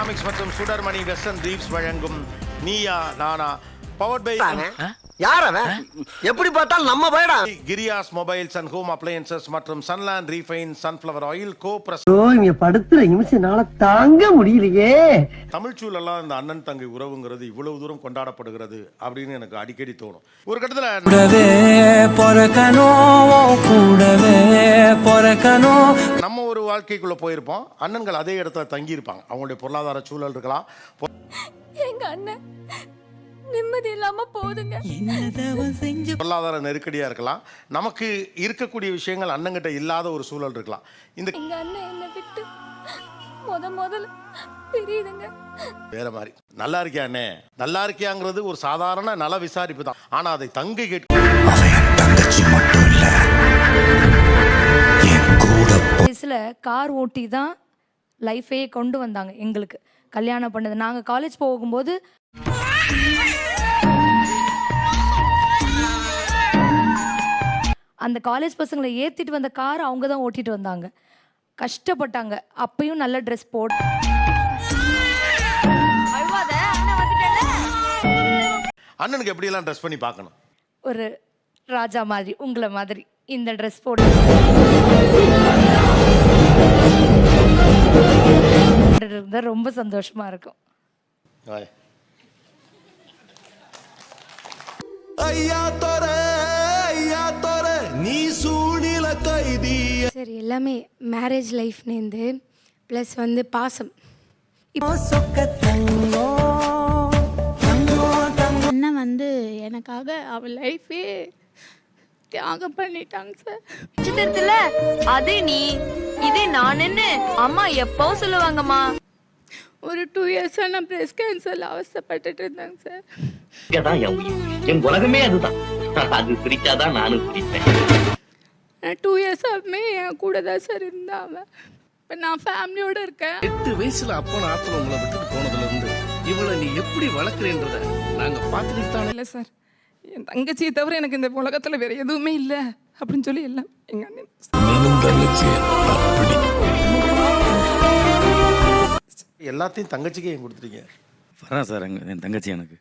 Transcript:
Economics மற்றும் Sudarmani western ட்ரீவ்ஸ் வழங்கும் Neeya Naana powered by யார் அவன்? எப்படி பார்த்தாலும் நம்ம பயடா. கிரியாஸ் மொபைல்ஸ் அண்ட் ஹோம் அப்ளையன்சஸ் மற்றும் சன்லாண்ட் ரீஃபைன் சன்ஃப்ளவர் ஆயில் இங்க படுத்துற நிமிஷம்னால தாங்க முடியலையே. தமிழ் சூழலாம் இந்த அண்ணன் தங்கை உறவுங்கிறது இவ்வளவு தூரம் கொண்டாடப்படுகிறது அப்படின்னு எனக்கு அடிக்கடி தோணும். ஒரு கட்டத்துல நம்ம ஒரு வாழ்க்கைக்குள்ள போயிருப்போம், அண்ணன்கள் அதே இடத்துல தங்கி இருப்பாங்க. அவங்களுடைய பொருளாதார சூழல் இருக்கலாம், எங்க அண்ணன் நிம்மதி இல்லாம போதுங்க, பொருளாதார நெருக்கடியா இருக்கலாம், நமக்கு இருக்கக்கூடிய விஷயங்கள் அண்ணங்கிட்ட இல்லாத ஒரு சூழல் இருக்கலாம். எங்க அண்ணன் என்ன விட்டு முதல்ல பிரியுதுங்க. வேற மாதிரி நல்லா இருக்கியா அண்ணே, நல்லா இருக்கியாங்கிறது ஒரு சாதாரண நல விசாரிப்பு தான். ஆனா அதை தங்கை வயசுல கார் ஓட்டி தான் லைஃபே கொண்டு வந்தாங்க. எங்களுக்கு கல்யாணம் பண்ணது, நாங்க காலேஜ் போகும்போது அந்த காலேஜ் பசங்களை ஏத்திட்டு வந்த கார் அவங்க தான் ஓட்டிட்டு வந்தாங்க. கஷ்டப்பட்டாங்க. அப்பயும் நல்ல ட்ரெஸ் போட்டு அண்ணனுக்கு எப்படி எல்லாம் ட்ரெஸ் பண்ணி பார்க்கணும், ஒரு ராஜா மாதிரி உங்களை மாதிரி இந்த ட்ரெஸ் போட்டு ரொம்ப சந்தோஷமா இருக்கும். சரி, எல்லாமே மேரேஜ் லைஃப்லேருந்து ப்ளஸ் வந்து பாசம். அண்ணன் வந்து எனக்காக அவள் லைஃபே தியாகம் பண்ணிட்டாங்க சார். சித்திரத்துல அதே நீ இதே நான் என்ன அம்மா எப்பவும் சொல்லுவாங்கம்மா. ஒரு 2 years நான் பிரஸ்ட் கேன்சர்ல அவஸ்தைப்பட்டுட்டு இருந்தாங்க சார். என் உலகமே அதுதான். அது சிரிச்சாதான் நானும் சிரிப்பேன். 2 years என் கூட தான் சார் இருந்தாங்க. இப்போ நான் ஃபேமிலியோட இருக்கேன். 8 வயசுல அப்பா ஆத்துல உங்களை விட்டுட்டு போனதுல இருந்து இவளை நீ எப்படி வளர்க்குறேன்றத நாங்க பார்த்துட்டு தான். இல்லை சார், என் தங்கச்சியை தவிர எனக்கு இந்த உலகத்துல வேற எதுவுமே இல்லை அப்படின்னு சொல்லி எல்லாம் எங்க அண்ணன். எல்லாத்தையும் தங்கச்சிக்கே கொடுத்துட்டீங்க. வரேன் சார், என் தங்கச்சி எனக்கு